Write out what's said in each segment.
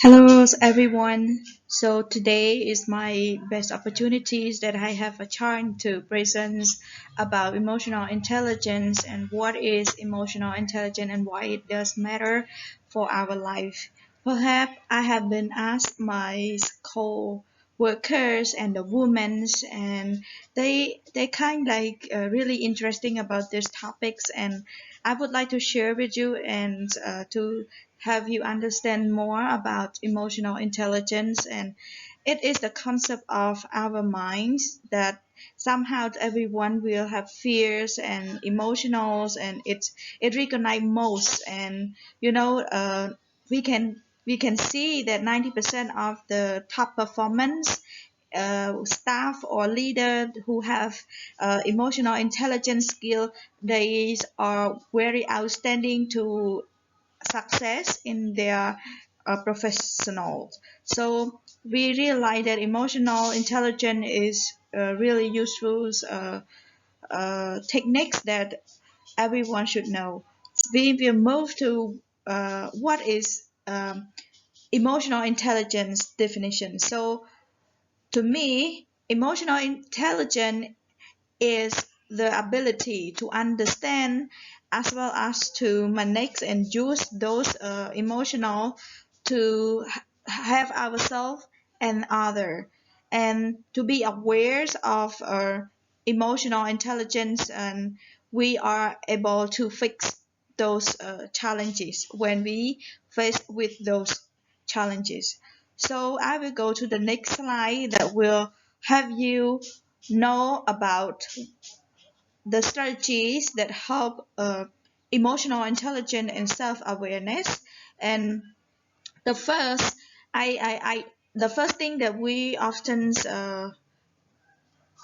Hello everyone. So today is my best opportunities that I have a chance to present about emotional intelligence and what is emotional intelligence and why it does matter for our life. Perhaps I have been asked my co-workers and the women and they kind like really interesting about these topics and I would like to share with you and to have you understand more about emotional intelligence. And it is the concept of our minds that somehow everyone will have fears and emotionals, and it recognize most. And we can see that 90% of the top performance staff or leader who have emotional intelligence skill, they are very outstanding to success in their professionals. So we realize that emotional intelligence is really useful techniques that everyone should know. We will move to what is emotional intelligence definition. So to me, emotional intelligence is the ability to understand as well as to manage and use those emotional to have ourselves and other, and to be aware of our emotional intelligence, and we are able to fix those challenges when we face with those challenges. So I will go to the next slide that will have you know about the strategies that help emotional intelligence and self-awareness. And the first, the first thing that we often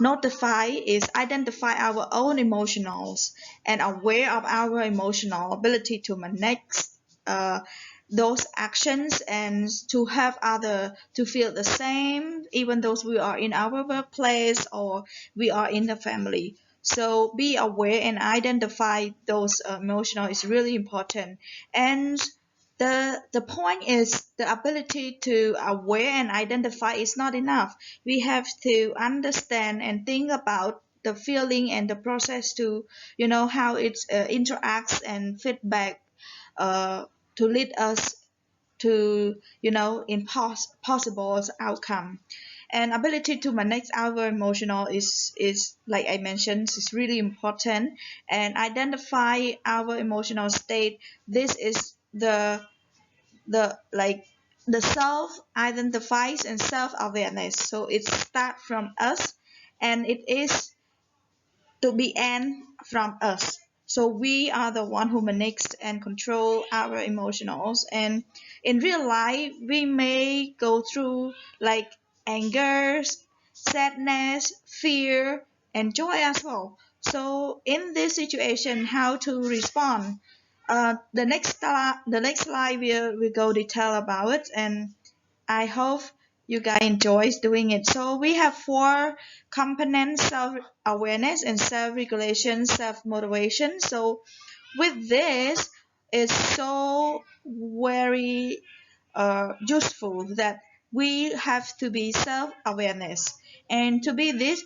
notify is identify our own emotionals and aware of our emotional ability to manage uh, those actions and to have other to feel the same, even those we are in our workplace or we are in the family. So be aware and identify those emotional is really important. And the point is the ability to aware and identify is not enough. We have to understand and think about the feeling and the process to how it interacts and feedback uh, to lead us to in possible outcome. And ability to manage our emotional is like I mentioned is really important. And identify our emotional state, this is the like the self identifies and self awareness. So it starts from us, and it is to be end from us. So we are the one who manage and control our emotionals. And in real life we may go through like anger, sadness, fear, and joy as well. So in this situation, how to respond? The next slide will go detail about it, and I hope you guys enjoy doing it. So we have four components: self-awareness and self-regulation, self-motivation. So with this, it's so very useful that we have to be self-awareness. And to be this,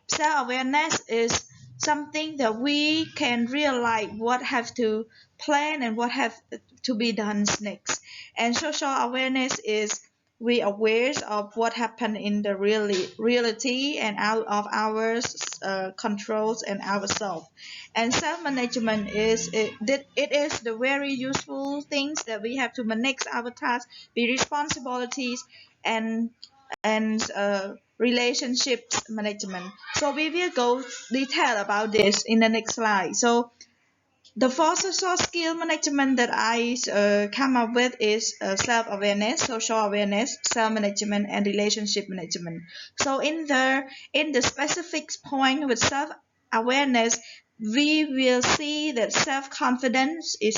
self-awareness is something that we can realize what have to plan and what have to be done next. And social awareness is we aware of what happened in the reality and out of our controls and ourselves. And self-management is it is the very useful things that we have to manage our tasks, be responsibilities, and relationships management. So we will go detail about this in the next slide. So the first social skill management that I come up with is self-awareness, social awareness, self-management, and relationship management. So in the specific point with self-awareness, we will see that self-confidence is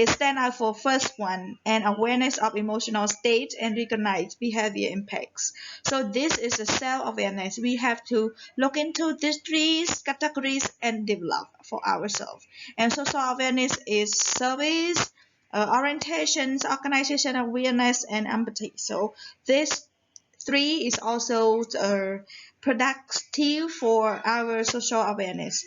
stand out for first one, and awareness of emotional state and recognize behavior impacts. So this is a self-awareness. We have to look into these three categories and develop for ourselves. And social awareness is service, orientations, organization awareness, and empathy. So this three is also productive for our social awareness.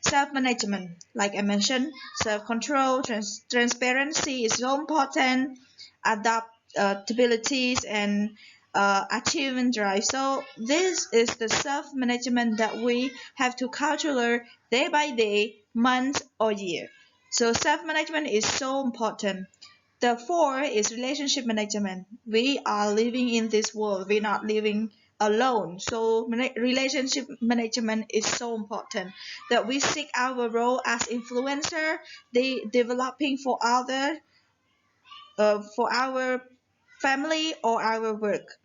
Self-management, like I mentioned, self-control, transparency is so important, adaptabilities, and achievement drive. So this is the self-management that we have to cultivate day by day, month or year. So self-management is so important. The four is relationship management. We are living in this world. We're not living alone. So relationship management is so important that we seek our role as influencer, developing for our family or our work,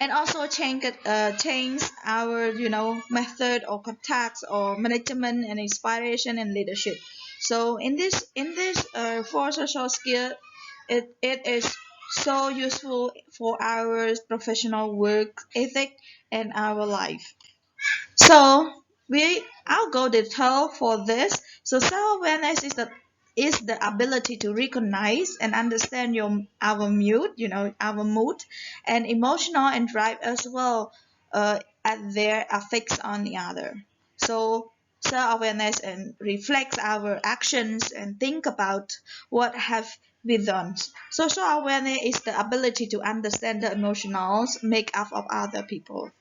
and also change our method or contacts or management and inspiration and leadership. So in this for social skill, it is so useful for our professional work ethic and our life. So I'll go detail for this. So self-awareness is the ability to recognize and understand our mood, our mood, and emotional and drive as well, at their effects on the other. So self-awareness and reflects our actions and think about what have we done. Social awareness is the ability to understand the emotions make up of other people.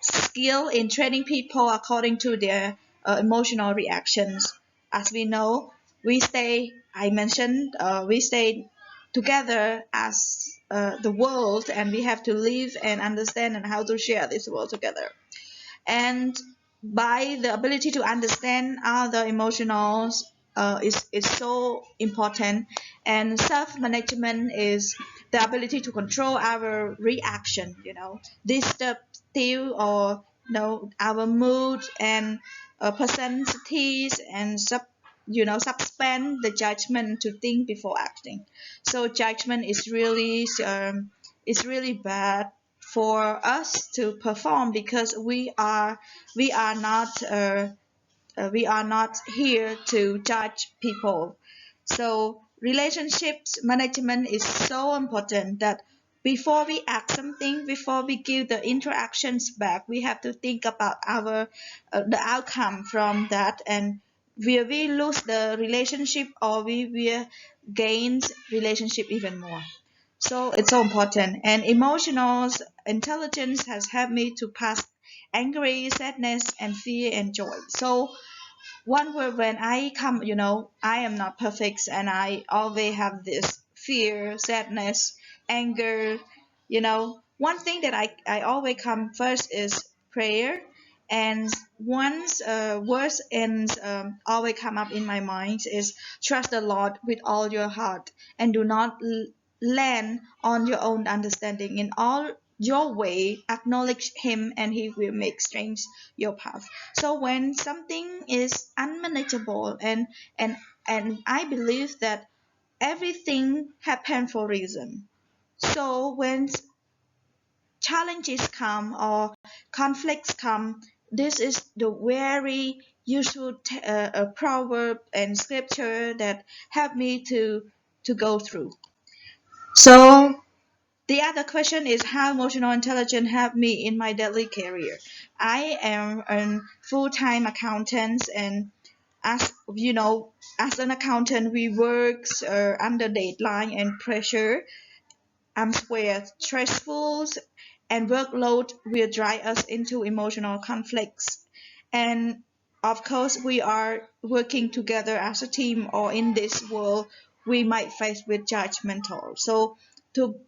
Skill in training people according to their emotional reactions. As we know, I mentioned, we stay together as the world, and we have to live and understand and how to share this world together. And by the ability to understand other emotions is so important. And self-management is the ability to control our reaction, disruptive or our mood and personalities, and suspend the judgment to think before acting. So judgment is really bad for us to perform, because we are not here to judge people. So relationships management is so important that before we act something, before we give the interactions back, we have to think about the outcome from that, and will we lose the relationship or we will gain relationship even more. So it's so important. And emotional intelligence has helped me to pass anger, sadness, and fear and joy. So one word, when I come, I am not perfect, and I always have this fear, sadness, anger. One thing that I always come first is prayer. And once words and always come up in my mind is trust the Lord with all your heart, and do not land on your own understanding. In all your way acknowledge him, and he will make straight your path. So when something is unmanageable, and I believe that everything happen for reason. So when challenges come or conflicts come, this is the very useful proverb and scripture that help me to go through. So the other question is how emotional intelligence helped me in my daily career. I am a full-time accountant, and as an accountant, we work under deadline and pressure. I'm where stressful and workload will drive us into emotional conflicts. And of course, we are working together as a team, or in this world, we might face with judgmental. So to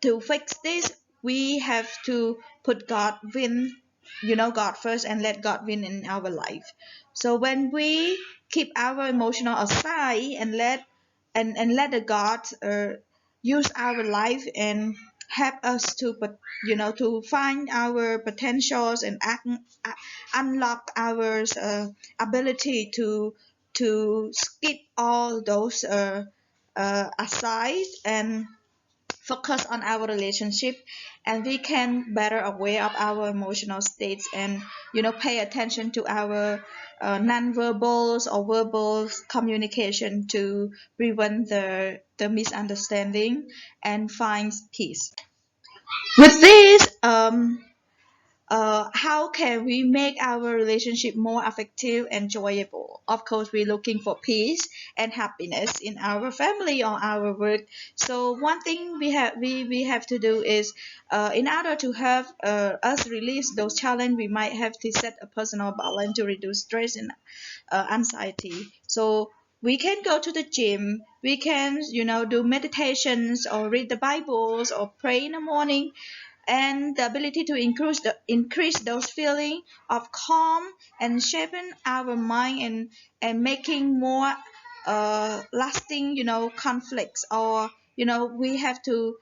to fix this, we have to put God first, and let God win in our life. So when we keep our emotional aside, and let the God use our life and help us to find our potentials and unlock our ability to skip all those aside, and focus on our relationship, and we can better aware of our emotional states, and pay attention to our non-verbals or verbal communication to prevent the misunderstanding and find peace. With this, how can we make our relationship more effective and enjoyable? Of course, we're looking for peace and happiness in our family or our work. So one thing we have to do is, in order to have us release those challenges, we might have to set a personal balance to reduce stress and anxiety. So we can go to the gym. We can, do meditations or read the Bibles or pray in the morning, and the ability to increase those feeling of calm and shaping our mind, and making more lasting conflicts, or we have to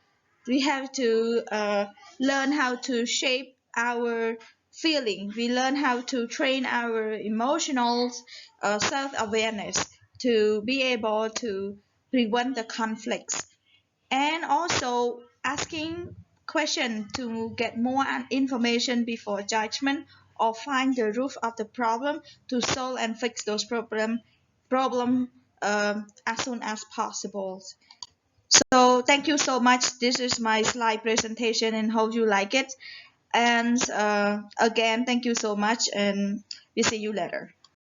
learn how to shape our feeling. We learn how to train our emotional self-awareness to be able to prevent the conflicts, and also asking questions to get more information before judgment, or find the root of the problem to solve and fix those problem as soon as possible. So thank you so much. This is my slide presentation, and hope you like it. And again, thank you so much, and we see you later.